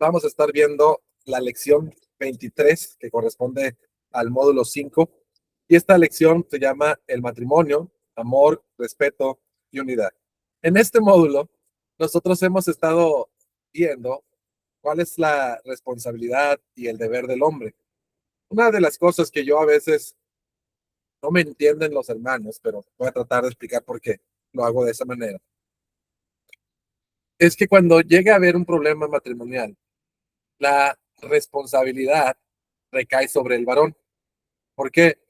vamos a estar viendo la lección 23 que corresponde al módulo 5. Y esta lección se llama el matrimonio, amor, respeto y unidad. En este módulo, nosotros hemos estado viendo cuál es la responsabilidad y el deber del hombre. Una de las cosas que yo a veces no me entienden los hermanos, pero voy a tratar de explicar por qué lo hago de esa manera, es que cuando llega a haber un problema matrimonial, la responsabilidad recae sobre el varón. ¿Por qué?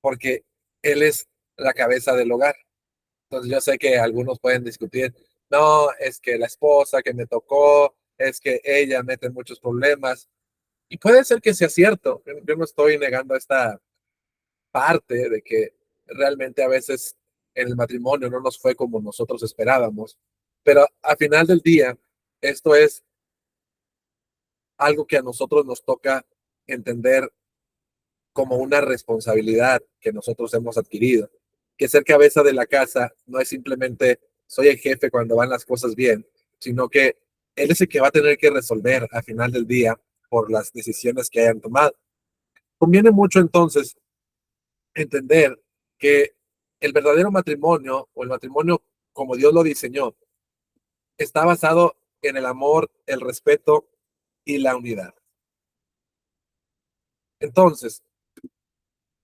Porque él es la cabeza del hogar. Entonces yo sé que algunos pueden discutir, no, es que la esposa que me tocó, es que ella mete muchos problemas. Y puede ser que sea cierto. Yo no estoy negando esta parte de que realmente a veces en el matrimonio no nos fue como nosotros esperábamos. Pero al final del día, esto es algo que a nosotros nos toca entender como una responsabilidad que nosotros hemos adquirido. Que ser cabeza de la casa no es simplemente soy el jefe cuando van las cosas bien, sino que él es el que va a tener que resolver al final del día por las decisiones que hayan tomado. Conviene mucho entonces entender que el verdadero matrimonio o el matrimonio como Dios lo diseñó está basado en el amor, el respeto y la unidad. Entonces,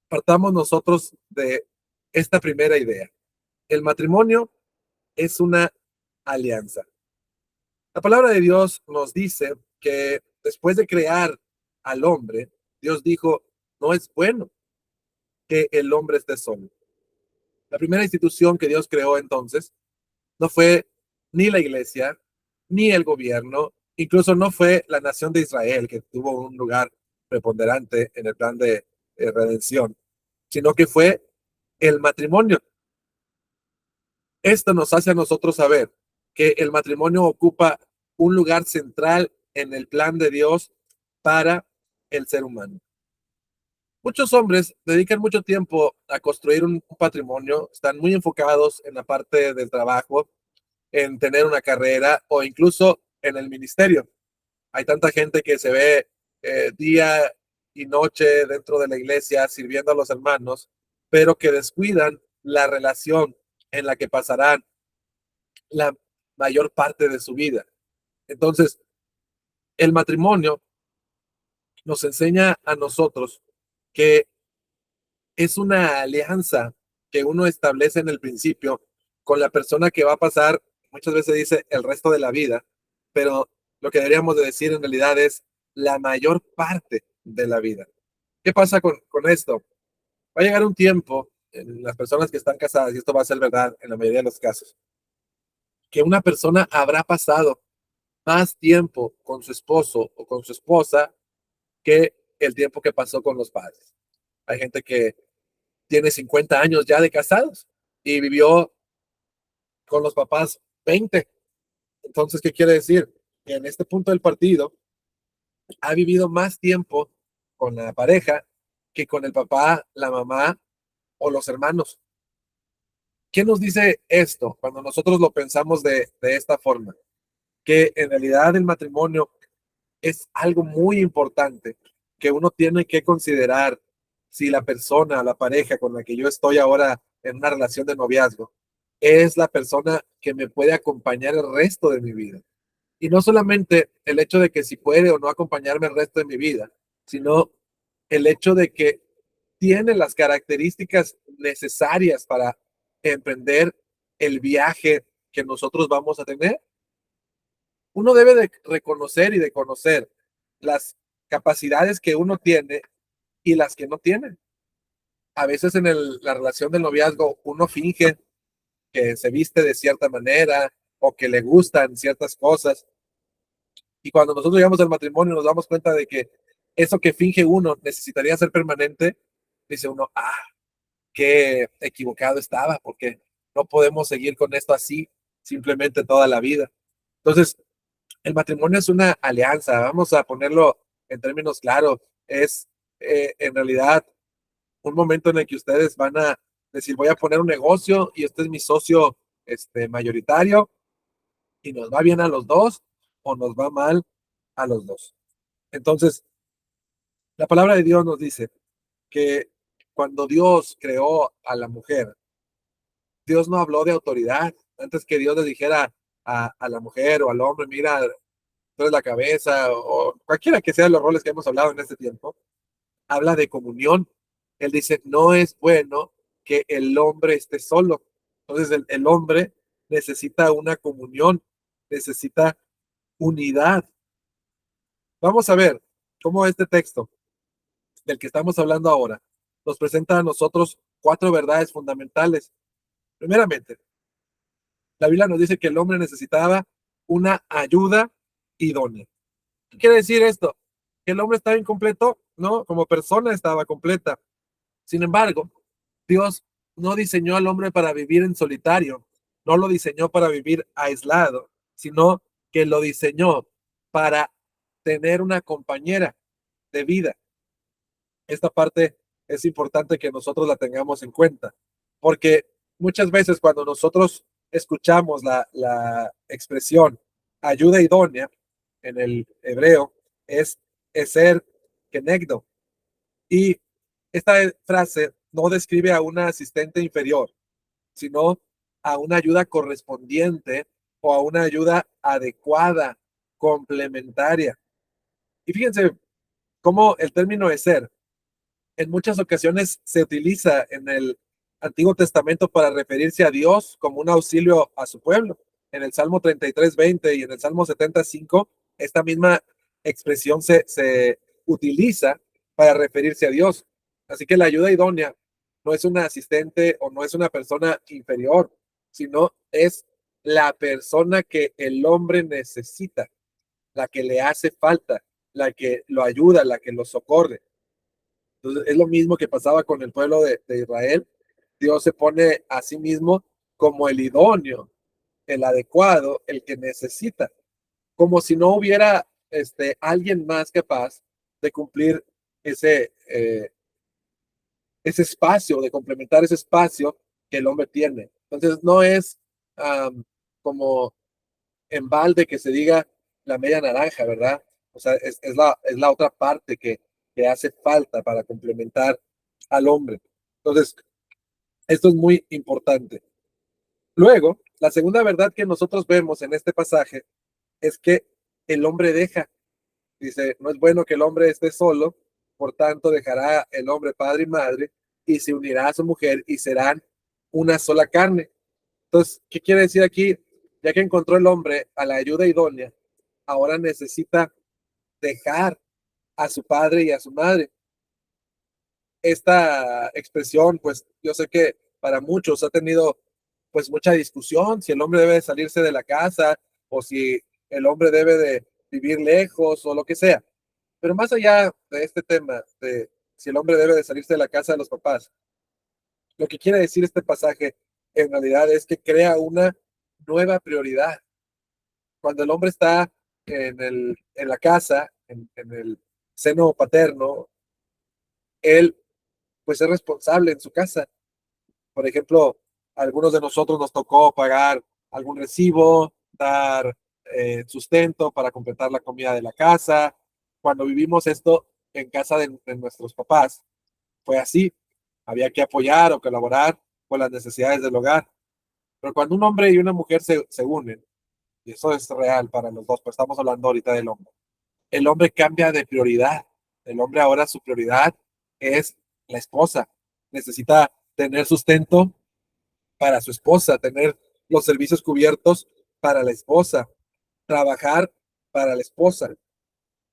partamos nosotros de esta primera idea. El matrimonio es una alianza. La palabra de Dios nos dice que después de crear al hombre, Dios dijo, no es bueno que el hombre esté solo. La primera institución que Dios creó entonces no fue ni la iglesia, ni el gobierno, incluso no fue la nación de Israel, que tuvo un lugar preponderante en el plan de redención, sino que fue el matrimonio. Esto nos hace a nosotros saber que el matrimonio ocupa un lugar central en el plan de Dios para el ser humano. Muchos hombres dedican mucho tiempo a construir un patrimonio, están muy enfocados en la parte del trabajo, en tener una carrera o incluso en el ministerio. Hay tanta gente que se ve día y noche dentro de la iglesia sirviendo a los hermanos, pero que descuidan la relación en la que pasarán la mayor parte de su vida. Entonces, el matrimonio nos enseña a nosotros que es una alianza que uno establece en el principio con la persona que va a pasar, muchas veces dice el resto de la vida, pero lo que deberíamos de decir en realidad es la mayor parte de la vida. ¿Qué pasa con esto? Va a llegar un tiempo en las personas que están casadas, y esto va a ser verdad en la mayoría de los casos, que una persona habrá pasado más tiempo con su esposo o con su esposa que el tiempo que pasó con los padres. Hay gente que tiene 50 años ya de casados y vivió con los papás 20. Entonces, ¿qué quiere decir? Que en este punto del partido ha vivido más tiempo con la pareja que con el papá, la mamá o los hermanos. ¿Qué nos dice esto cuando nosotros lo pensamos de esta forma? Que en realidad el matrimonio es algo muy importante que uno tiene que considerar si la persona, la pareja con la que yo estoy ahora en una relación de noviazgo, es la persona que me puede acompañar el resto de mi vida. Y no solamente el hecho de que si puede o no acompañarme el resto de mi vida, sino el hecho de que tiene las características necesarias para emprender el viaje que nosotros vamos a tener. Uno debe de reconocer y de conocer las capacidades que uno tiene y las que no tiene. A veces en la relación del noviazgo uno finge que se viste de cierta manera o que le gustan ciertas cosas. Y cuando nosotros llegamos al matrimonio nos damos cuenta de que eso que finge uno necesitaría ser permanente, dice uno, qué equivocado estaba, porque no podemos seguir con esto así simplemente toda la vida. Entonces, el matrimonio es una alianza, vamos a ponerlo en términos claros, es en realidad un momento en el que ustedes van a decir, voy a poner un negocio y este es mi socio mayoritario y nos va bien a los dos o nos va mal a los dos. Entonces, la palabra de Dios nos dice que cuando Dios creó a la mujer, Dios no habló de autoridad. Antes que Dios le dijera a la mujer o al hombre, mira, tú eres la cabeza, o cualquiera que sean los roles que hemos hablado en este tiempo, habla de comunión. Él dice, no es bueno que el hombre esté solo. Entonces el hombre necesita una comunión, necesita unidad. Vamos a ver cómo este texto del que estamos hablando ahora nos presenta a nosotros cuatro verdades fundamentales. Primeramente, la Biblia nos dice que el hombre necesitaba una ayuda idónea. ¿Qué quiere decir esto? ¿Que el hombre estaba incompleto? No, como persona estaba completa. Sin embargo, Dios no diseñó al hombre para vivir en solitario, no lo diseñó para vivir aislado, sino que lo diseñó para tener una compañera de vida. Esta parte es importante que nosotros la tengamos en cuenta, porque muchas veces cuando nosotros escuchamos la expresión ayuda idónea en el hebreo, es eser kenegdo. Y esta frase no describe a una asistente inferior, sino a una ayuda correspondiente o a una ayuda adecuada, complementaria. Y fíjense cómo el término eser en muchas ocasiones se utiliza en el Antiguo Testamento para referirse a Dios como un auxilio a su pueblo. En el Salmo 33:20 y en el Salmo 75, esta misma expresión se utiliza para referirse a Dios. Así que la ayuda idónea no es una asistente o no es una persona inferior, sino es la persona que el hombre necesita, la que le hace falta, la que lo ayuda, la que lo socorre. Entonces, es lo mismo que pasaba con el pueblo de Israel. Dios se pone a sí mismo como el idóneo, el adecuado, el que necesita, como si no hubiera alguien más capaz de cumplir ese espacio, de complementar ese espacio que el hombre tiene. Entonces, no es como en balde que se diga la media naranja, ¿verdad? O sea, es la otra parte que hace falta para complementar al hombre. Entonces, esto es muy importante. Luego, la segunda verdad que nosotros vemos en este pasaje es que el hombre deja. Dice, no es bueno que el hombre esté solo, por tanto dejará el hombre padre y madre y se unirá a su mujer y serán una sola carne. Entonces, ¿qué quiere decir aquí? Ya que encontró el hombre a la ayuda idónea, ahora necesita dejar a su padre y a su madre. Esta expresión, pues yo sé que para muchos ha tenido pues mucha discusión, si el hombre debe salirse de la casa o si el hombre debe de vivir lejos o lo que sea. Pero más allá de este tema de si el hombre debe de salirse de la casa de los papás, lo que quiere decir este pasaje en realidad es que crea una nueva prioridad. Cuando el hombre está en la casa, en el seno paterno, él pues es responsable en su casa. Por ejemplo, a algunos de nosotros nos tocó pagar algún recibo, dar sustento para completar la comida de la casa. Cuando vivimos esto en casa de nuestros papás, fue así. Había que apoyar o colaborar con las necesidades del hogar. Pero cuando un hombre y una mujer se unen, y eso es real para los dos, pues estamos hablando ahorita del hombre, el hombre cambia de prioridad. El hombre ahora su prioridad es la esposa. Necesita tener sustento para su esposa, tener los servicios cubiertos para la esposa, trabajar para la esposa.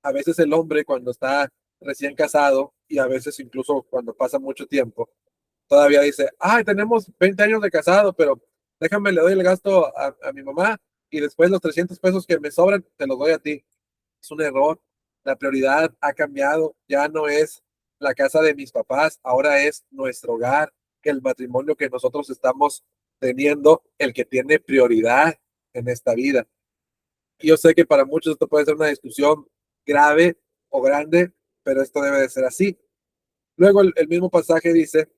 A veces el hombre cuando está recién casado y a veces incluso cuando pasa mucho tiempo, todavía dice, ay, tenemos 20 años de casado, pero déjame, le doy el gasto a mi mamá y después los 300 pesos que me sobran, te los doy a ti. Es un error. La prioridad ha cambiado. Ya no es la casa de mis papás, ahora es nuestro hogar, el matrimonio que nosotros estamos teniendo, el que tiene prioridad en esta vida. Y yo sé que para muchos esto puede ser una discusión grave o grande, pero esto debe de ser así. Luego el mismo pasaje dice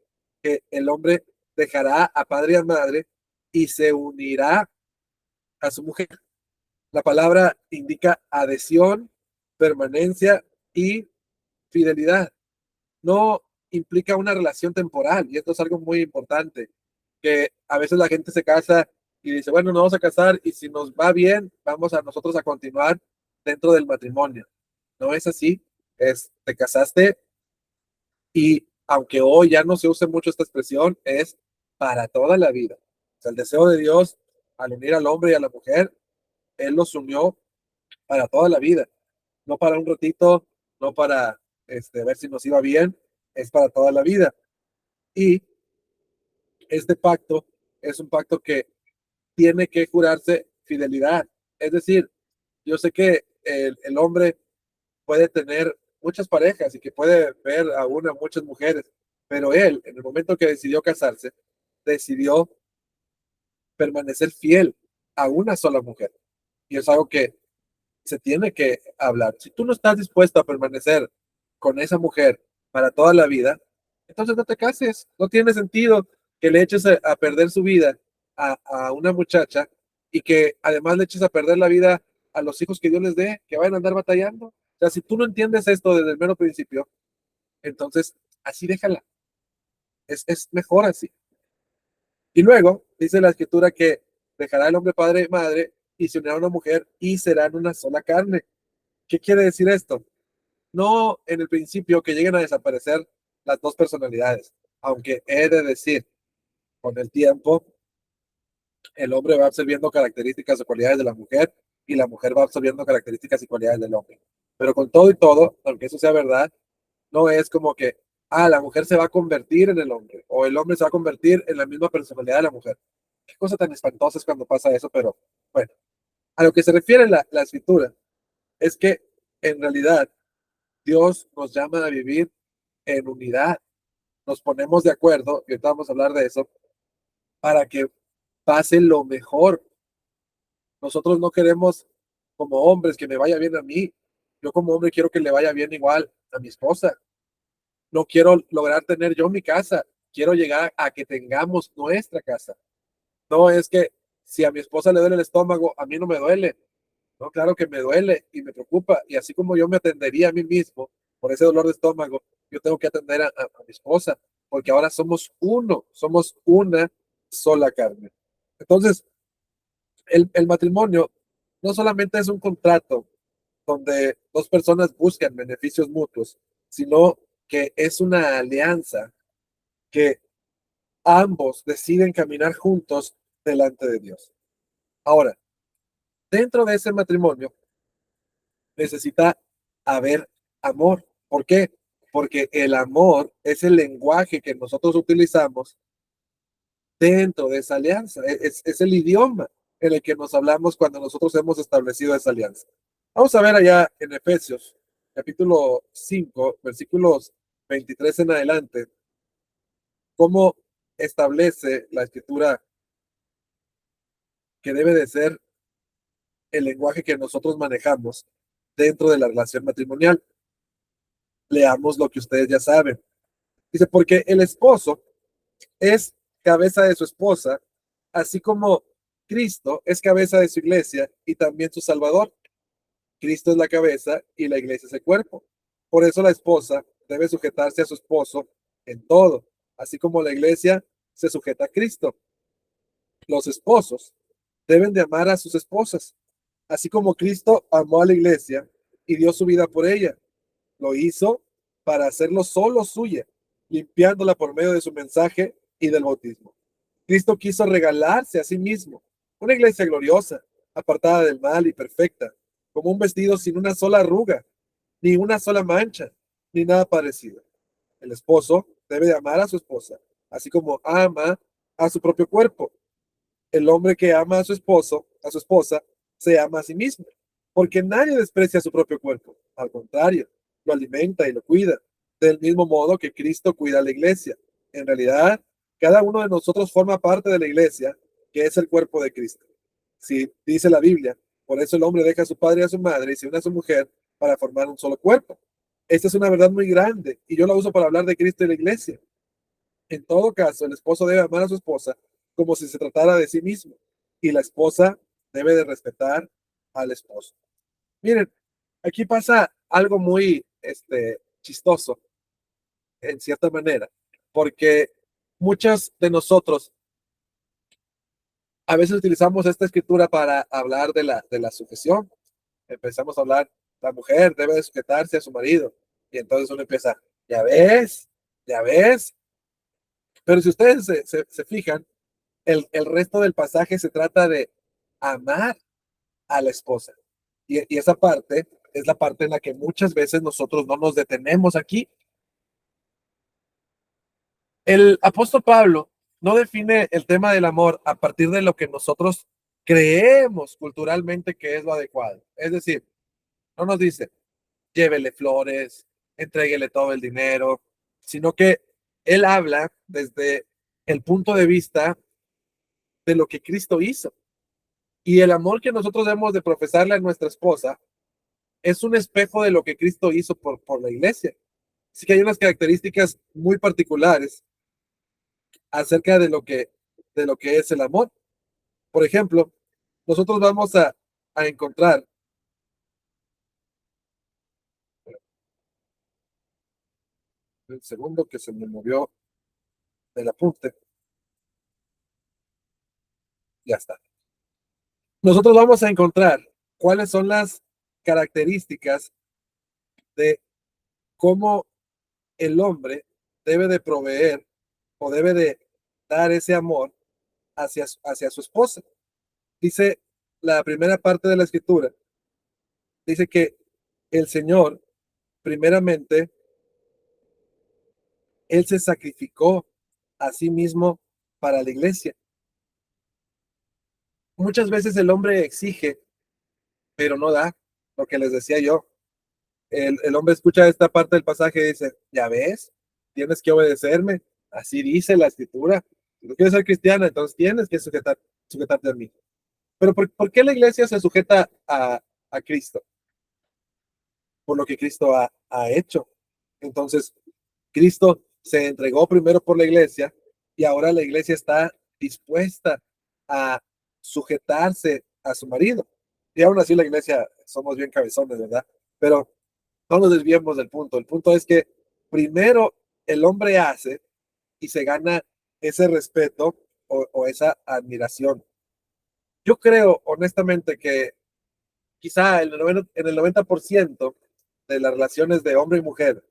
que el hombre dejará a padre y a madre y se unirá a su mujer. La palabra indica adhesión permanencia y fidelidad. No implica una relación temporal, y esto es algo muy importante, que a veces la gente se casa y dice, bueno, nos vamos a casar y si nos va bien, vamos a nosotros a continuar dentro del matrimonio. No es así, te casaste y aunque hoy ya no se use mucho esta expresión, es para toda la vida. O sea, el deseo de Dios al unir al hombre y a la mujer, Él los unió para toda la vida, no para un ratito, no para ver si nos iba bien, es para toda la vida. Y este pacto es un pacto que tiene que jurarse fidelidad. Es decir, yo sé que el hombre puede tener muchas parejas y que puede ver a una, muchas mujeres, pero él, en el momento que decidió casarse, decidió permanecer fiel a una sola mujer. Y es algo que se tiene que hablar. Si tú no estás dispuesto a permanecer con esa mujer para toda la vida, entonces no te cases. No tiene sentido que le eches a perder su vida a una muchacha y que además le eches a perder la vida a los hijos que Dios les dé, que vayan a andar batallando. O sea, si tú no entiendes esto desde el mero principio, entonces así déjala. Es mejor así. Y luego dice la escritura que dejará el hombre padre y madre y se unirá a una mujer y serán una sola carne. ¿Qué quiere decir esto? No en el principio que lleguen a desaparecer las dos personalidades, aunque he de decir, con el tiempo, el hombre va absorbiendo características o cualidades de la mujer y la mujer va absorbiendo características y cualidades del hombre. Pero con todo y todo, aunque eso sea verdad, no es como que, la mujer se va a convertir en el hombre o el hombre se va a convertir en la misma personalidad de la mujer. Qué cosa tan espantosa es cuando pasa eso, pero bueno, a lo que se refiere la escritura es que en realidad Dios nos llama a vivir en unidad. Nos ponemos de acuerdo, y ahorita vamos a hablar de eso, para que pase lo mejor. Nosotros no queremos como hombres que me vaya bien a mí. Yo como hombre quiero que le vaya bien igual a mi esposa. No quiero lograr tener yo mi casa. Quiero llegar a que tengamos nuestra casa. No es que si a mi esposa le duele el estómago, a mí no me duele. No, claro que me duele y me preocupa. Y así como yo me atendería a mí mismo por ese dolor de estómago, yo tengo que atender a mi esposa, porque ahora somos uno, somos una sola carne. Entonces, el matrimonio no solamente es un contrato donde dos personas buscan beneficios mutuos, sino que es una alianza que ambos deciden caminar juntos delante de Dios. Ahora, dentro de ese matrimonio necesita haber amor. ¿Por qué? Porque el amor es el lenguaje que nosotros utilizamos dentro de esa alianza. Es el idioma en el que nos hablamos cuando nosotros hemos establecido esa alianza. Vamos a ver allá en Efesios, capítulo 5, versículos 23 en adelante, cómo establece la escritura que debe de ser el lenguaje que nosotros manejamos dentro de la relación matrimonial. Leamos lo que ustedes ya saben. Dice, porque el esposo es cabeza de su esposa, así como Cristo es cabeza de su iglesia y también su Salvador. Cristo es la cabeza y la iglesia es el cuerpo. Por eso la esposa debe sujetarse a su esposo en todo, así como la iglesia se sujeta a Cristo. Los esposos deben de amar a sus esposas, así como Cristo amó a la iglesia y dio su vida por ella. Lo hizo para hacerlo solo suya, limpiándola por medio de su mensaje y del bautismo. Cristo quiso regalarse a sí mismo, una iglesia gloriosa, apartada del mal y perfecta, como un vestido sin una sola arruga, ni una sola mancha, ni nada parecido. El esposo debe de amar a su esposa, así como ama a su propio cuerpo. El hombre que ama a su esposo, a su esposa, se ama a sí mismo, porque nadie desprecia su propio cuerpo. Al contrario, lo alimenta y lo cuida, del mismo modo que Cristo cuida a la iglesia. En realidad, cada uno de nosotros forma parte de la iglesia, que es el cuerpo de Cristo. Si dice la Biblia, por eso el hombre deja a su padre y a su madre y se une a su mujer para formar un solo cuerpo. Esta es una verdad muy grande y yo la uso para hablar de Cristo y la iglesia. En todo caso, el esposo debe amar a su esposa como si se tratara de sí mismo y la esposa debe de respetar al esposo. Miren, Aquí pasa algo muy chistoso, en cierta manera, porque muchos de nosotros a veces utilizamos esta escritura para hablar de la sujeción. Empezamos a hablar, la mujer debe de sujetarse a su marido. Y entonces uno empieza, ya ves. Pero si ustedes se fijan, el resto del pasaje se trata de amar a la esposa. Y esa parte es la parte en la que muchas veces nosotros no nos detenemos aquí. El apóstol Pablo no define el tema del amor a partir de lo que nosotros creemos culturalmente que es lo adecuado. Es decir, no nos dice, llévele flores, entréguele todo el dinero, sino que él habla desde el punto de vista de lo que Cristo hizo. Y el amor que nosotros debemos de profesarle a nuestra esposa es un espejo de lo que Cristo hizo por la iglesia. Así que hay unas características muy particulares acerca de lo que es el amor. Por ejemplo, nosotros vamos a encontrar, el segundo que se me movió del apunte, ya está. Nosotros vamos a encontrar cuáles son las características de cómo el hombre debe de proveer o debe de dar ese amor hacia su esposa. Dice la primera parte de la escritura, dice que el Señor, primeramente, Él se sacrificó a sí mismo para la iglesia. Muchas veces el hombre exige, pero no da, lo que les decía yo. El hombre escucha esta parte del pasaje y dice, ya ves, tienes que obedecerme, así dice la escritura. Si no quieres ser cristiana, entonces tienes que sujetarte a mí. Pero ¿por qué la iglesia se sujeta a Cristo? Por lo que Cristo ha hecho. Entonces, Cristo se entregó primero por la iglesia y ahora la iglesia está dispuesta a sujetarse a su marido. Y aún así la iglesia somos bien cabezones, ¿verdad? Pero no nos desviemos del punto. El punto es que primero el hombre hace y se gana ese respeto o esa admiración. Yo creo honestamente que quizá en el 90% de las relaciones de hombre y mujer,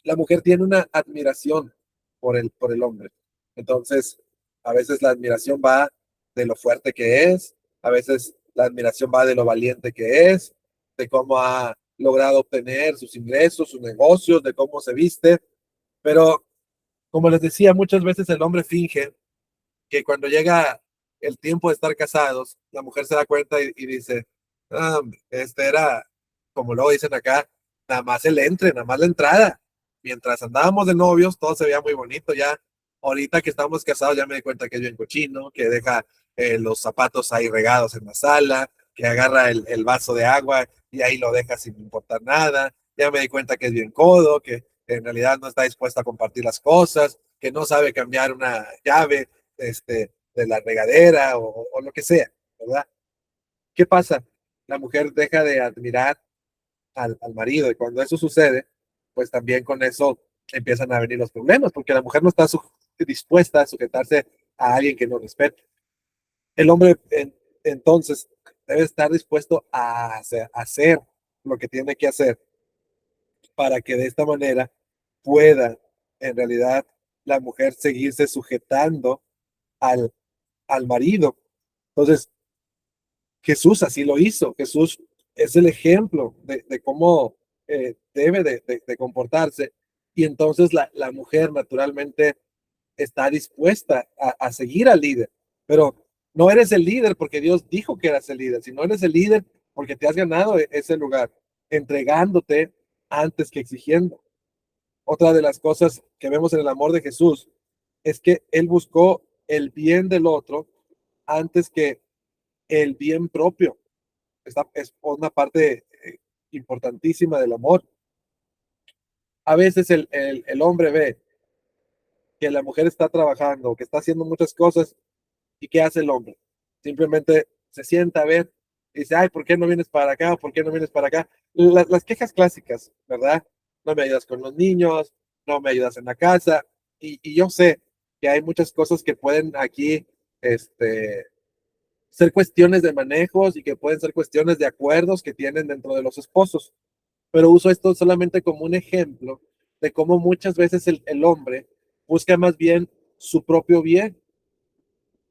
la mujer tiene una admiración por el hombre. Entonces, a veces la admiración va de lo fuerte que es, a veces la admiración va de lo valiente que es, de cómo ha logrado obtener sus ingresos, sus negocios, de cómo se viste. Pero, como les decía, muchas veces el hombre finge que cuando llega el tiempo de estar casados, la mujer se da cuenta y dice, ah, este era, como luego dicen acá, nada más el entre, nada más la entrada. Mientras andábamos de novios, todo se veía muy bonito. Ya ahorita que estamos casados, ya me di cuenta que es bien cochino, que deja los zapatos ahí regados en la sala, que agarra el vaso de agua y ahí lo deja sin importar nada. Ya me di cuenta que es bien codo, que en realidad no está dispuesta a compartir las cosas, que no sabe cambiar una llave de la regadera o lo que sea, ¿verdad? ¿Qué pasa? La mujer deja de admirar al marido y cuando eso sucede, pues también con eso empiezan a venir los problemas, porque la mujer no está dispuesta a sujetarse a alguien que no respeta. El hombre entonces debe estar dispuesto a hacer lo que tiene que hacer para que de esta manera pueda en realidad la mujer seguirse sujetando al, al marido. Entonces, Jesús así lo hizo. Jesús es el ejemplo de cómo debe de comportarse. Y entonces la mujer naturalmente está dispuesta a seguir al líder. Pero no eres el líder porque Dios dijo que eras el líder, sino eres el líder porque te has ganado ese lugar, entregándote antes que exigiendo. Otra de las cosas que vemos en el amor de Jesús es que Él buscó el bien del otro antes que el bien propio. Esta es una parte importantísima del amor. A veces el hombre ve que la mujer está trabajando, que está haciendo muchas cosas, y ¿qué hace el hombre? Simplemente se sienta a ver, y dice, ay, ¿por qué no vienes para acá? ¿Por qué no vienes para acá? Las quejas clásicas, ¿verdad? No me ayudas con los niños, no me ayudas en la casa, y yo sé que hay muchas cosas que pueden aquí, ser cuestiones de manejos y que pueden ser cuestiones de acuerdos que tienen dentro de los esposos, pero uso esto solamente como un ejemplo de cómo muchas veces el hombre busca más bien su propio bien.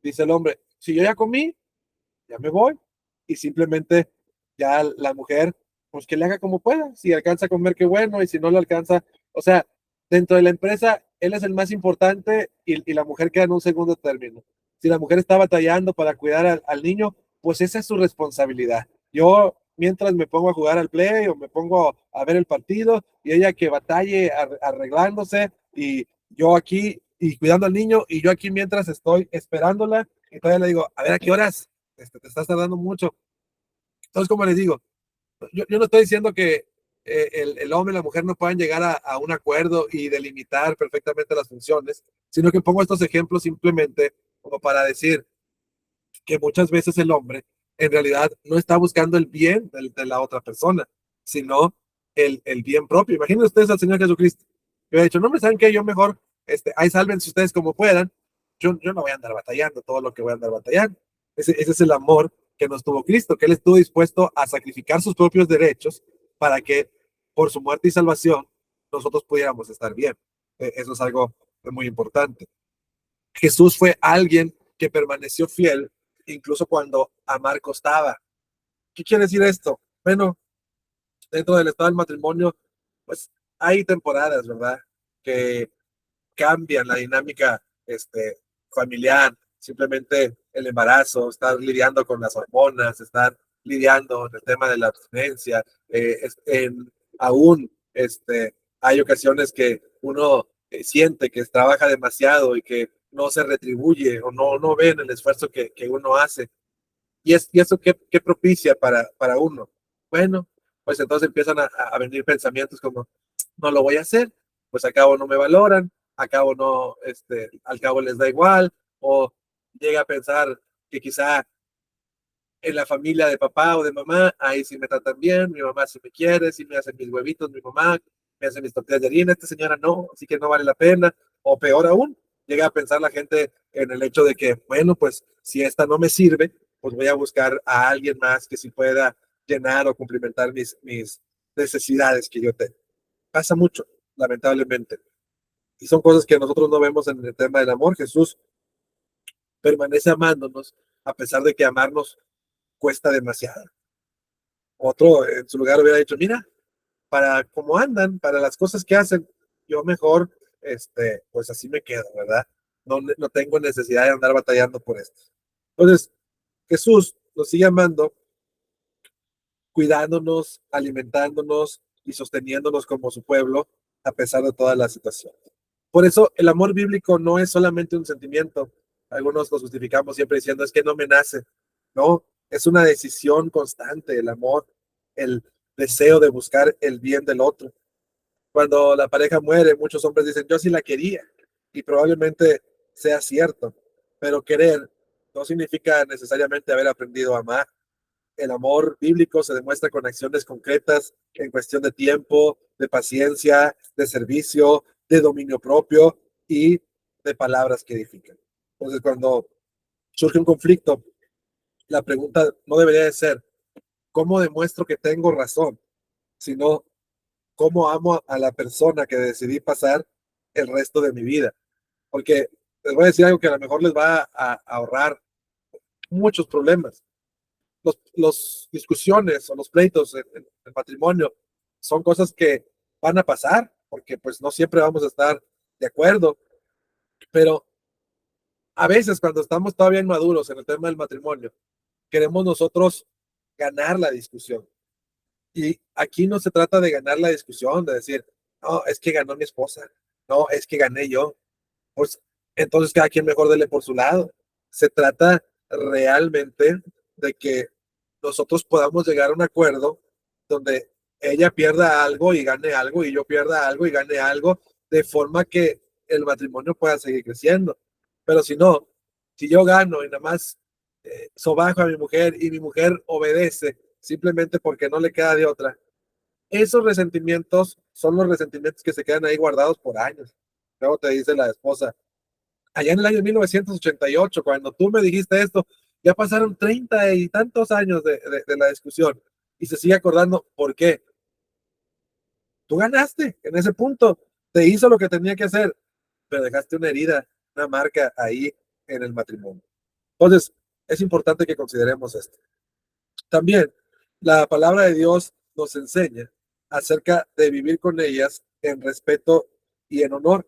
Dice el hombre, si yo ya comí, ya me voy. Y simplemente ya la mujer, pues que le haga como pueda. Si alcanza a comer, qué bueno. Y si no le alcanza, o sea, dentro de la empresa, él es el más importante y la mujer queda en un segundo término. Si la mujer está batallando para cuidar al niño, pues esa es su responsabilidad. Yo, mientras me pongo a jugar al play o me pongo a ver el partido y ella que batalle arreglándose y yo aquí y cuidando al niño y yo aquí mientras estoy esperándola y todavía le digo, a ver, ¿a qué horas? Te estás tardando mucho. Entonces, como les digo, yo no estoy diciendo que el hombre y la mujer no puedan llegar a un acuerdo y delimitar perfectamente las funciones, sino que pongo estos ejemplos simplemente como para decir que muchas veces el hombre en realidad no está buscando el bien de la otra persona, sino el bien propio. Imaginen ustedes al Señor Jesucristo. Yo he dicho, no me saben que yo mejor, ahí sálvense ustedes como puedan. Yo no voy a andar batallando todo lo que voy a andar batallando. Ese es el amor que nos tuvo Cristo, que Él estuvo dispuesto a sacrificar sus propios derechos para que por su muerte y salvación nosotros pudiéramos estar bien. Eso es algo muy importante. Jesús fue alguien que permaneció fiel incluso cuando amar costaba. ¿Qué quiere decir esto? Bueno, dentro del estado del matrimonio, pues hay temporadas, ¿verdad? Que cambian la dinámica familiar, simplemente el embarazo, estar lidiando con las hormonas, estar lidiando en el tema de la abstinencia, aún hay ocasiones que uno siente que trabaja demasiado y que no se retribuye o no ven el esfuerzo que uno hace. Y eso qué propicia para uno. Bueno, pues entonces empiezan a venir pensamientos como, no lo voy a hacer, pues al cabo no me valoran, al cabo no, al cabo les da igual, o llega a pensar que quizá en la familia de papá o de mamá, ahí sí me tratan bien, mi mamá sí me quiere, sí me hacen mis huevitos, mi mamá me hace mis tortillas de harina, esta señora no, así que no vale la pena, o peor aún, llega a pensar la gente en el hecho de que, bueno, pues si esta no me sirve, pues voy a buscar a alguien más que sí pueda llenar o cumplimentar mis necesidades que yo tengo. Pasa mucho, lamentablemente. Y son cosas que nosotros no vemos en el tema del amor. Jesús permanece amándonos a pesar de que amarnos cuesta demasiado. Otro en su lugar hubiera dicho, mira, para cómo andan, para las cosas que hacen, yo mejor, pues así me quedo, ¿verdad? No tengo necesidad de andar batallando por esto. Entonces, Jesús nos sigue amando, cuidándonos, alimentándonos y sosteniéndonos como su pueblo a pesar de toda la situación. Por eso el amor bíblico no es solamente un sentimiento. Algunos nos justificamos siempre diciendo es que no me nace. No, es una decisión constante el amor, el deseo de buscar el bien del otro. Cuando la pareja muere, muchos hombres dicen yo sí la quería y probablemente sea cierto, pero querer no significa necesariamente haber aprendido a amar. El amor bíblico se demuestra con acciones concretas en cuestión de tiempo, de paciencia, de servicio, de dominio propio y de palabras que edifican. Entonces, cuando surge un conflicto, la pregunta no debería de ser, ¿cómo demuestro que tengo razón? Sino, ¿cómo amo a la persona que decidí pasar el resto de mi vida? Porque les voy a decir algo que a lo mejor les va a ahorrar muchos problemas. Los discusiones o los pleitos en el matrimonio son cosas que van a pasar, porque pues no siempre vamos a estar de acuerdo, pero a veces cuando estamos todavía inmaduros en el tema del matrimonio, queremos nosotros ganar la discusión. Y aquí no se trata de ganar la discusión, de decir, no, es que ganó mi esposa, no, es que gané yo. Pues entonces cada quien mejor dele por su lado. Se trata realmente de que nosotros podamos llegar a un acuerdo donde ella pierda algo y gane algo y yo pierda algo y gane algo, de forma que el matrimonio pueda seguir creciendo. Pero si no, si yo gano y nada más sobajo a mi mujer y mi mujer obedece simplemente porque no le queda de otra. Esos resentimientos son los resentimientos que se quedan ahí guardados por años. Luego te dice la esposa, allá en el año 1988, cuando tú me dijiste esto, ya pasaron 30 y tantos años de la discusión y se sigue acordando. ¿Por qué? Tú ganaste en ese punto, te hizo lo que tenía que hacer, pero dejaste una herida, una marca ahí en el matrimonio. Entonces, es importante que consideremos esto. También, la palabra de Dios nos enseña acerca de vivir con ellas en respeto y en honor.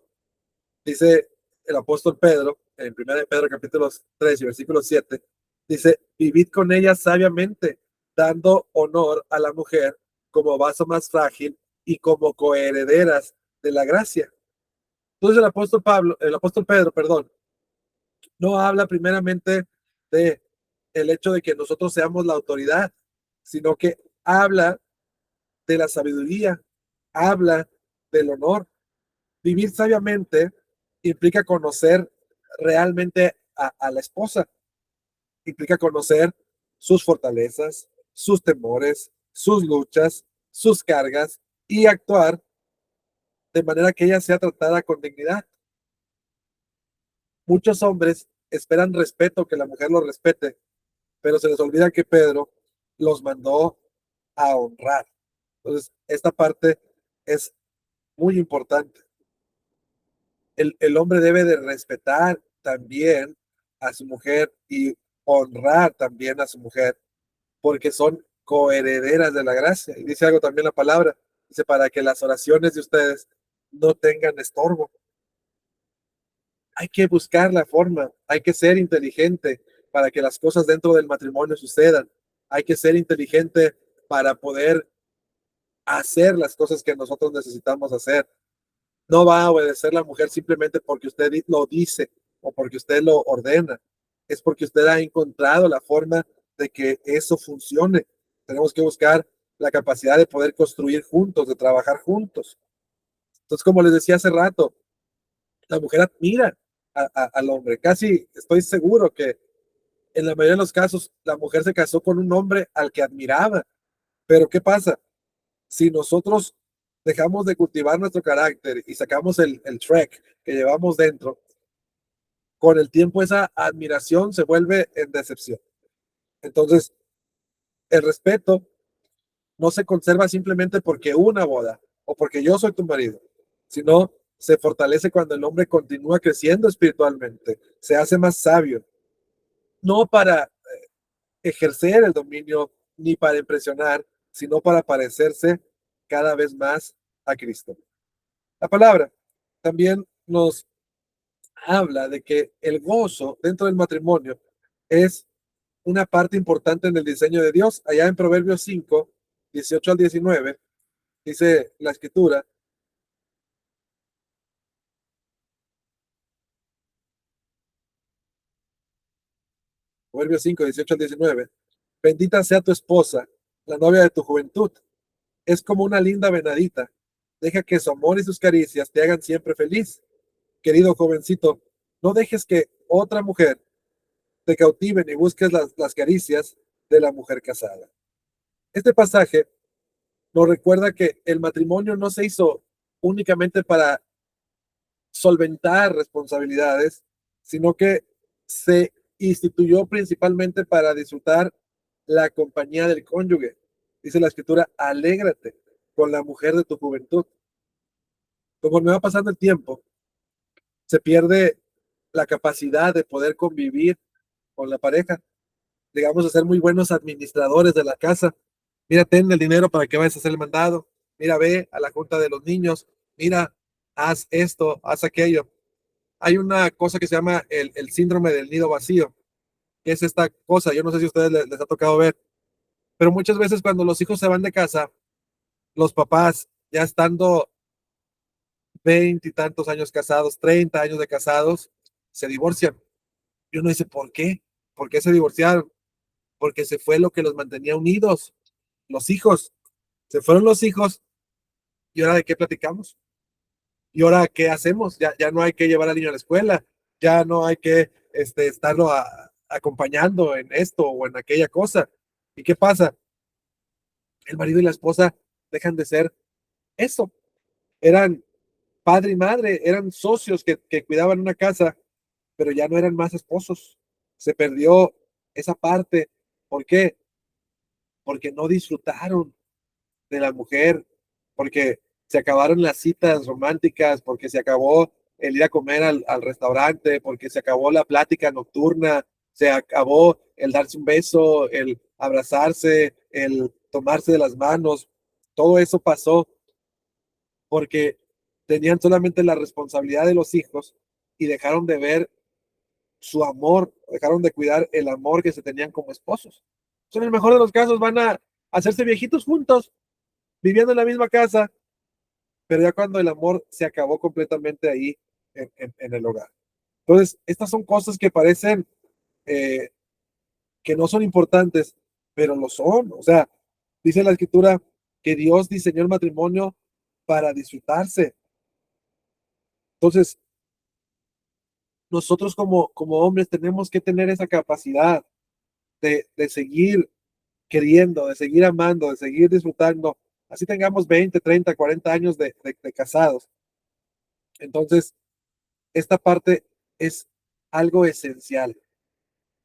Dice el apóstol Pedro, en 1 de Pedro capítulo 3 y versículo 7, dice, vivid con ellas sabiamente, dando honor a la mujer como vaso más frágil y como coherederas de la gracia. Entonces el apóstol Pedro, perdón, no habla primeramente de el hecho de que nosotros seamos la autoridad, sino que habla de la sabiduría, habla del honor. Vivir sabiamente implica conocer realmente a la esposa, implica conocer sus fortalezas, sus temores, sus luchas, sus cargas y actuar de manera que ella sea tratada con dignidad. Muchos hombres esperan respeto, que la mujer los respete, pero se les olvida que Pedro los mandó a honrar. Entonces, esta parte es muy importante. El hombre debe de respetar también a su mujer y honrar también a su mujer, porque son coherederas de la gracia. Y dice algo también la palabra, dice, para que las oraciones de ustedes no tengan estorbo. Hay que buscar la forma, hay que ser inteligente para que las cosas dentro del matrimonio sucedan. Hay que ser inteligente para poder hacer las cosas que nosotros necesitamos hacer. No va a obedecer la mujer simplemente porque usted lo dice o porque usted lo ordena. Es porque usted ha encontrado la forma de que eso funcione. Tenemos que buscar la capacidad de poder construir juntos, de trabajar juntos. Entonces, como les decía hace rato, la mujer admira al hombre. Casi estoy seguro que en la mayoría de los casos la mujer se casó con un hombre al que admiraba. Pero ¿qué pasa? Si nosotros dejamos de cultivar nuestro carácter y sacamos el track que llevamos dentro, con el tiempo esa admiración se vuelve en decepción. Entonces, el respeto no se conserva simplemente porque una boda o porque yo soy tu marido, sino se fortalece cuando el hombre continúa creciendo espiritualmente, se hace más sabio, no para ejercer el dominio ni para impresionar, sino para parecerse cada vez más a Cristo. La palabra también nos habla de que el gozo dentro del matrimonio es una parte importante en el diseño de Dios. Allá en Proverbios 5, 18 al 19, dice la escritura, Proverbios 5, 18 al 19, bendita sea tu esposa, la novia de tu juventud. Es como una linda venadita. Deja que su amor y sus caricias te hagan siempre feliz. Querido jovencito, no dejes que otra mujer te cautive ni busques las caricias de la mujer casada. Este pasaje nos recuerda que el matrimonio no se hizo únicamente para solventar responsabilidades, sino que se instituyó principalmente para disfrutar la compañía del cónyuge. Dice la escritura, alégrate con la mujer de tu juventud. Conforme va pasando el tiempo, se pierde la capacidad de poder convivir con la pareja. Digamos, a ser muy buenos administradores de la casa. Mira, ten el dinero para que vayas a hacer el mandado. Mira, ve a la junta de los niños. Mira, haz esto, haz aquello. Hay una cosa que se llama el síndrome del nido vacío, que es esta cosa, yo no sé si a ustedes les ha tocado ver, pero muchas veces cuando los hijos se van de casa, los papás ya estando 20 y tantos años casados, 30 años de casados, se divorcian. Y uno dice, ¿por qué? ¿Por qué se divorciaron? Porque se fue lo que los mantenía unidos, los hijos. Se fueron los hijos y ahora de qué platicamos. ¿Y ahora qué hacemos? Ya no hay que llevar al niño a la escuela, ya no hay que estarlo acompañando en esto o en aquella cosa. ¿Y qué pasa? El marido y la esposa dejan de ser eso. Eran padre y madre, eran socios que cuidaban una casa, pero ya no eran más esposos. Se perdió esa parte. ¿Por qué? Porque no disfrutaron de la mujer, porque se acabaron las citas románticas, porque se acabó el ir a comer al restaurante, porque se acabó la plática nocturna, se acabó el darse un beso, el abrazarse, el tomarse de las manos. Todo eso pasó porque tenían solamente la responsabilidad de los hijos y dejaron de ver su amor, dejaron de cuidar el amor que se tenían como esposos. En el mejor de los casos van a hacerse viejitos juntos, viviendo en la misma casa, pero ya cuando el amor se acabó completamente ahí en el hogar. Entonces, estas son cosas que parecen eh, que no son importantes, pero lo son. O sea, dice la escritura que Dios diseñó el matrimonio para disfrutarse. Entonces, nosotros como hombres tenemos que tener esa capacidad de seguir queriendo, de seguir amando, de seguir disfrutando. Así tengamos 20, 30, 40 años de casados. Entonces, esta parte es algo esencial.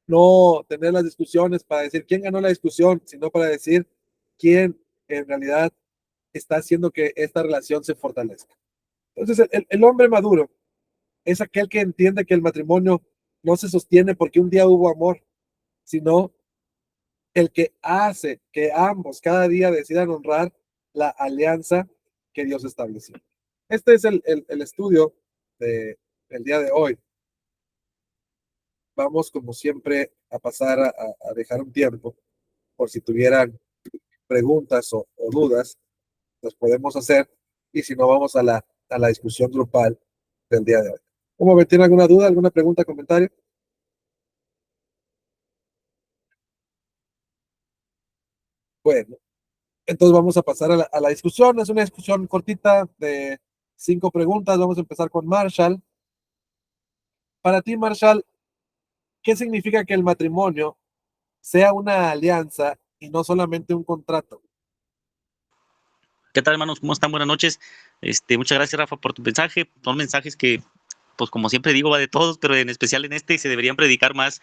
No tener las discusiones para decir quién ganó la discusión, sino para decir quién en realidad está haciendo que esta relación se fortalezca. Entonces, el hombre maduro es aquel que entiende que el matrimonio no se sostiene porque un día hubo amor, sino el que hace que ambos cada día decidan honrar la alianza que Dios estableció. Este es el estudio del día de hoy. Vamos, como siempre, a pasar a dejar un tiempo por si tuvieran preguntas o dudas, los podemos hacer. Y si no, vamos a la discusión grupal del día de hoy. ¿Cómo ven? ¿Tiene alguna duda, alguna pregunta, comentario? Bueno, entonces vamos a pasar a la discusión. Es una discusión cortita de 5 preguntas. Vamos a empezar con Marshall. Para ti, Marshall, ¿qué significa que el matrimonio sea una alianza y no solamente un contrato? ¿Qué tal, hermanos? ¿Cómo están? Buenas noches. Muchas gracias, Rafa, por tu mensaje. Son mensajes que, pues como siempre digo, va de todos, pero en especial en se deberían predicar más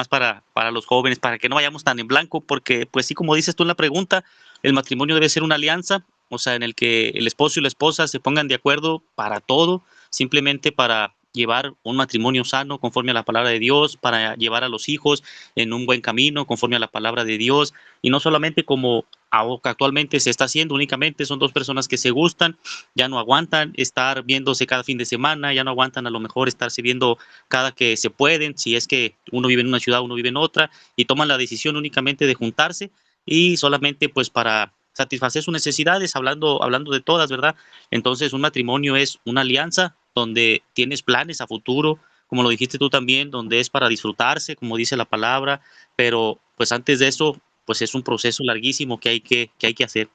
para los jóvenes, para que no vayamos tan en blanco, porque, pues sí, como dices tú en la pregunta, el matrimonio debe ser una alianza, o sea, en el que el esposo y la esposa se pongan de acuerdo para todo, simplemente para llevar un matrimonio sano conforme a la palabra de Dios, para llevar a los hijos en un buen camino conforme a la palabra de Dios, y no solamente como actualmente se está haciendo únicamente, son dos personas que se gustan, ya no aguantan estar viéndose cada fin de semana, ya no aguantan a lo mejor estarse viendo cada que se pueden, si es que uno vive en una ciudad, uno vive en otra, y toman la decisión únicamente de juntarse y solamente pues para satisfacer sus necesidades, hablando de todas, ¿verdad? Entonces un matrimonio es una alianza donde tienes planes a futuro, como lo dijiste tú también, donde es para disfrutarse, como dice la palabra, pero pues antes de eso pues es un proceso larguísimo que hay que hacer.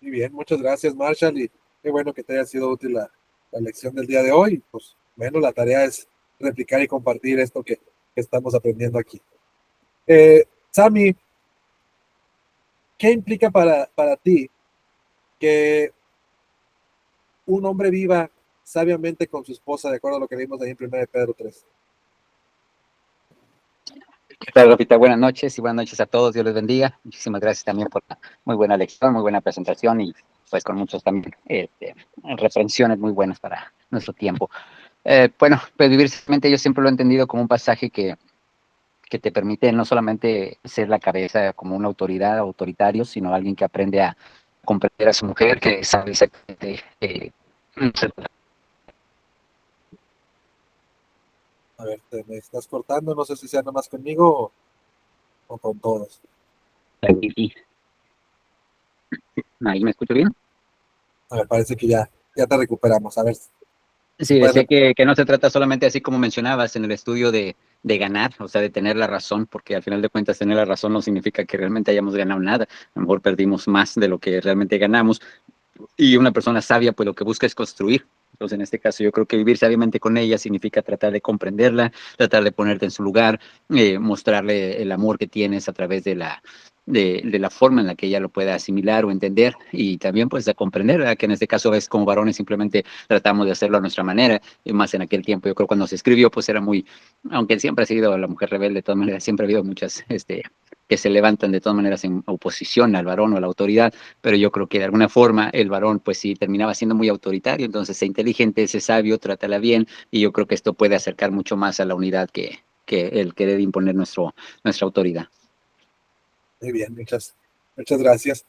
Muy bien, muchas gracias, Marshall, y qué bueno que te haya sido útil la lección del día de hoy. Pues bueno, la tarea es replicar y compartir esto que estamos aprendiendo aquí. Sammy, ¿qué implica para ti que un hombre viva sabiamente con su esposa, de acuerdo a lo que vimos ahí en 1 Pedro 3? ¿Qué tal, Rafita? Buenas noches y buenas noches a todos. Dios les bendiga. Muchísimas gracias también por la muy buena lección, muy buena presentación y pues con muchos también reprensiones muy buenas para nuestro tiempo. Bueno, pues vivir simplemente yo siempre lo he entendido como un pasaje que te permite no solamente ser la cabeza como una autoridad, autoritario, sino alguien que aprende a comprender a su mujer, que sabe exactamente A ver, te me estás cortando, no sé si sea nomás conmigo o con todos. ahí me escucho bien. A ver, parece que ya te recuperamos. A ver, si Sí, puedes decía que no se trata solamente así como mencionabas en el estudio de ganar, o sea, de tener la razón, porque al final de cuentas tener la razón no significa que realmente hayamos ganado nada, a lo mejor perdimos más de lo que realmente ganamos, y una persona sabia pues lo que busca es construir, Entonces, en este caso, yo creo que vivir sabiamente con ella significa tratar de comprenderla, tratar de ponerte en su lugar, mostrarle el amor que tienes a través de la forma en la que ella lo pueda asimilar o entender, y también pues de comprender, ¿verdad? Que en este caso es como varones simplemente tratamos de hacerlo a nuestra manera, y más en aquel tiempo. Yo creo cuando se escribió pues era muy, aunque siempre ha sido la mujer rebelde, de todas maneras siempre ha habido muchas que se levantan de todas maneras en oposición al varón o a la autoridad, pero yo creo que de alguna forma el varón pues sí terminaba siendo muy autoritario. Entonces sé inteligente, sé sabio, trátala bien, y yo creo que esto puede acercar mucho más a la unidad que el querer imponer nuestra autoridad. Muy bien, muchas gracias.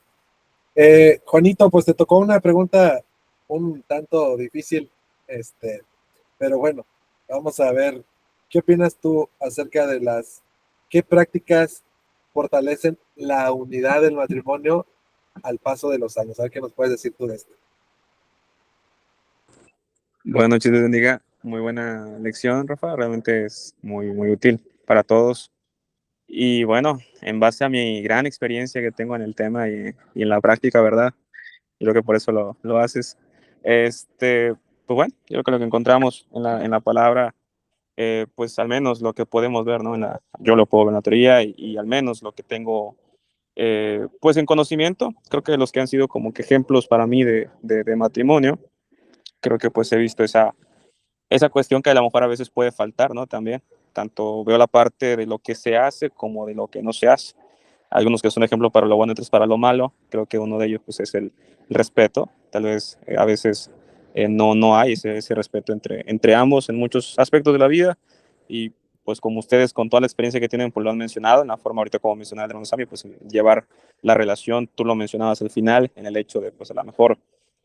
Juanito, pues te tocó una pregunta un tanto difícil, pero bueno, vamos a ver, ¿qué opinas tú acerca de qué prácticas fortalecen la unidad del matrimonio al paso de los años? A ver qué nos puedes decir tú de esto. Buenas noches, Dios bendiga. Muy buena lección, Rafa. Realmente es muy, muy útil para todos. Y bueno, en base a mi gran experiencia que tengo en el tema y en la práctica, ¿verdad? Y creo que por eso lo haces. Pues bueno, yo creo que lo que encontramos en la palabra, pues al menos lo que podemos ver, ¿no? Yo lo puedo ver en la teoría y al menos lo que tengo, pues en conocimiento, creo que los que han sido como que ejemplos para mí de matrimonio, creo que pues he visto esa cuestión que a lo mejor a veces puede faltar, ¿no? También, tanto veo la parte de lo que se hace como de lo que no se hace. Algunos que son ejemplo para lo bueno, otros para lo malo. Creo que uno de ellos pues, es el respeto. Tal vez a veces no hay ese respeto entre ambos en muchos aspectos de la vida. Y pues como ustedes con toda la experiencia que tienen, pues lo han mencionado, en la forma ahorita como mencionaba el hermano Sammy, pues llevar la relación, tú lo mencionabas al final, en el hecho de pues a lo mejor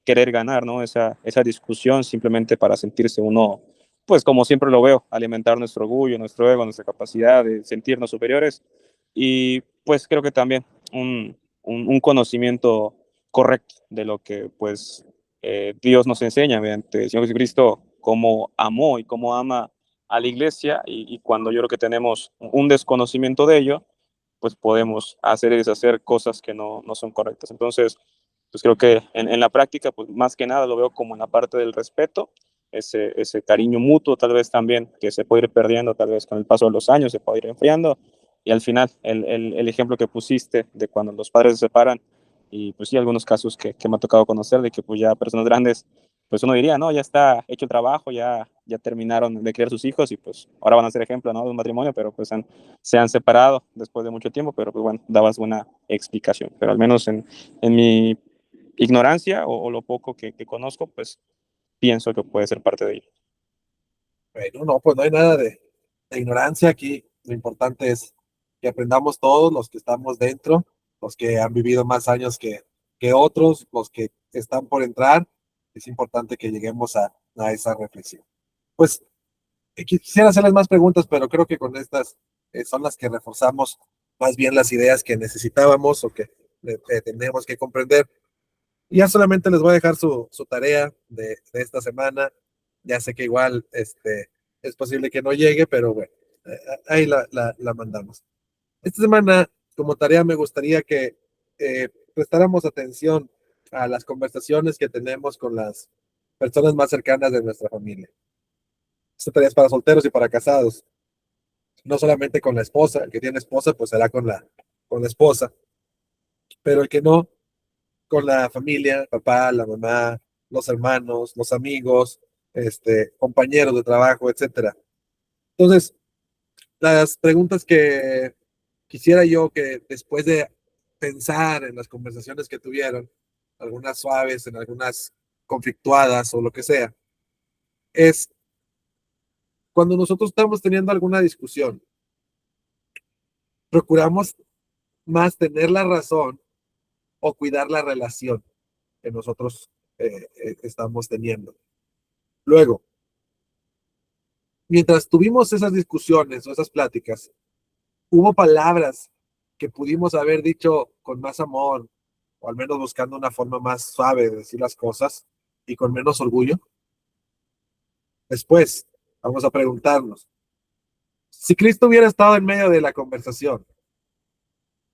querer ganar, ¿no? Esa discusión simplemente para sentirse uno, pues como siempre lo veo, alimentar nuestro orgullo, nuestro ego, nuestra capacidad de sentirnos superiores. Y pues creo que también un conocimiento correcto de lo que pues Dios nos enseña mediante el Señor Jesucristo, cómo amó y cómo ama a la iglesia, y cuando yo creo que tenemos un desconocimiento de ello, pues podemos hacer y deshacer cosas que no son correctas. Entonces, pues creo que en la práctica, pues más que nada lo veo como en la parte del respeto, ese cariño mutuo tal vez también, que se puede ir perdiendo tal vez con el paso de los años, se puede ir enfriando, y al final el ejemplo que pusiste de cuando los padres se separan, y pues sí, algunos casos que me ha tocado conocer, de que pues ya personas grandes, pues uno diría, no, ya está hecho el trabajo, ya terminaron de criar sus hijos y pues ahora van a ser ejemplo, ¿no? De un matrimonio, pero pues se han separado después de mucho tiempo, pero pues bueno, dabas buena explicación, pero al menos en mi ignorancia o lo poco que conozco, pues pienso que puede ser parte de ello. Bueno, no, pues no hay nada de ignorancia aquí. Lo importante es que aprendamos todos los que estamos dentro, los que han vivido más años que otros, los que están por entrar. Es importante que lleguemos a esa reflexión. Pues quisiera hacerles más preguntas, pero creo que con estas son las que reforzamos más bien las ideas que necesitábamos o que tenemos que comprender. Y ya solamente les voy a dejar su tarea de esta semana. Ya sé que igual es posible que no llegue, pero bueno, ahí la mandamos. Esta semana, como tarea, me gustaría que prestáramos atención a las conversaciones que tenemos con las personas más cercanas de nuestra familia. Esta tarea es para solteros y para casados. No solamente con la esposa, el que tiene esposa, pues será con la esposa, pero el que no, con la familia, papá, la mamá, los hermanos, los amigos, compañeros de trabajo, etcétera. Entonces, las preguntas que quisiera yo que después de pensar en las conversaciones que tuvieron, algunas suaves, en algunas conflictuadas o lo que sea, es cuando nosotros estamos teniendo alguna discusión, procuramos más tener la razón o cuidar la relación que nosotros estamos teniendo. Luego, mientras tuvimos esas discusiones o esas pláticas, hubo palabras que pudimos haber dicho con más amor, o al menos buscando una forma más suave de decir las cosas y con menos orgullo. Después, vamos a preguntarnos, si Cristo hubiera estado en medio de la conversación,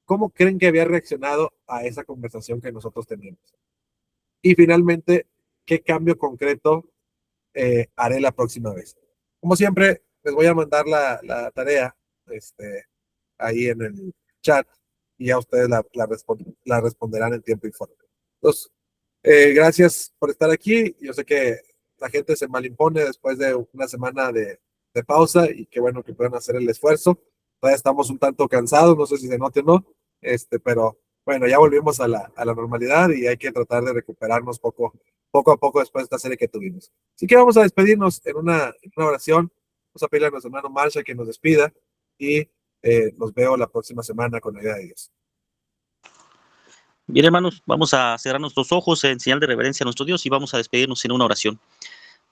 ¿cómo creen que había reaccionado a esa conversación que nosotros teníamos? Y finalmente, ¿qué cambio concreto haré la próxima vez. Como siempre, les voy a mandar la tarea ahí en el chat y ya ustedes la responderán en tiempo y forma. Entonces, gracias por estar aquí. Yo sé que la gente se malimpone después de una semana de pausa y qué bueno que puedan hacer el esfuerzo. Todavía estamos un tanto cansados, no sé si se note o no, pero bueno, ya volvimos a la normalidad y hay que tratar de recuperarnos poco a poco después de esta serie que tuvimos. Así que vamos a despedirnos en una oración. Vamos a pedirle a nuestro hermano Marsha que nos despida y los veo la próxima semana con la ayuda de Dios. Bien, hermanos, vamos a cerrar nuestros ojos en señal de reverencia a nuestro Dios y vamos a despedirnos en una oración.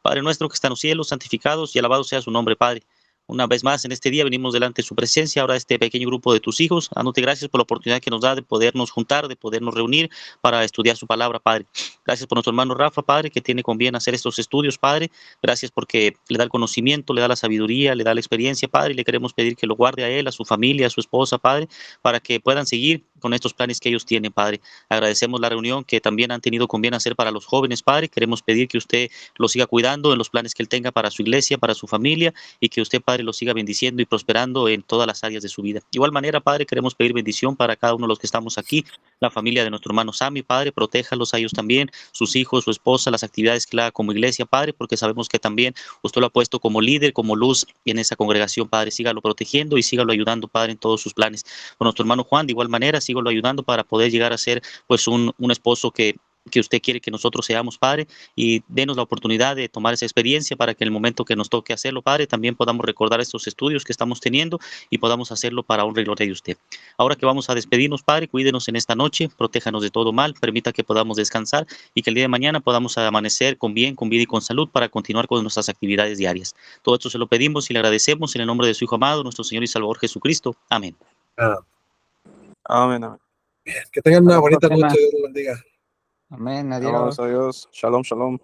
Padre nuestro que está en los cielos, santificados y alabado sea su nombre, Padre. Una vez más en este día venimos delante de su presencia, ahora este pequeño grupo de tus hijos, dándote gracias por la oportunidad que nos da de podernos juntar, de podernos reunir para estudiar su palabra, Padre. Gracias por nuestro hermano Rafa, Padre, que tiene con bien hacer estos estudios, Padre. Gracias porque le da el conocimiento, le da la sabiduría, le da la experiencia, Padre, y le queremos pedir que lo guarde a él, a su familia, a su esposa, Padre, para que puedan seguir con estos planes que ellos tienen, Padre. Agradecemos la reunión que también han tenido con bien hacer para los jóvenes, Padre. Queremos pedir que usted los siga cuidando en los planes que él tenga para su iglesia, para su familia, y que usted, Padre, los siga bendiciendo y prosperando en todas las áreas de su vida. De igual manera, Padre, queremos pedir bendición para cada uno de los que estamos aquí, la familia de nuestro hermano Sammy, Padre, protéjalos a ellos también, sus hijos, su esposa, las actividades que le haga como iglesia, Padre, porque sabemos que también usted lo ha puesto como líder, como luz en esa congregación, Padre. Sígalo protegiendo y sígalo ayudando, Padre, en todos sus planes. Con nuestro hermano Juan, de igual manera, sígalo ayudando para poder llegar a ser pues un esposo que usted quiere que nosotros seamos, Padre, y denos la oportunidad de tomar esa experiencia para que en el momento que nos toque hacerlo, Padre, también podamos recordar estos estudios que estamos teniendo y podamos hacerlo para honra y gloria de usted. Ahora que vamos a despedirnos, Padre, cuídenos en esta noche, protéjanos de todo mal, permita que podamos descansar y que el día de mañana podamos amanecer con bien, con vida y con salud para continuar con nuestras actividades diarias. Todo esto se lo pedimos y le agradecemos en el nombre de su Hijo amado, nuestro Señor y Salvador Jesucristo. Amén. Amén, amén. Que tengan una Hasta la bonita próxima. noche. Dios los bendiga. Amén, Vamos, adiós. adiós. Shalom, shalom.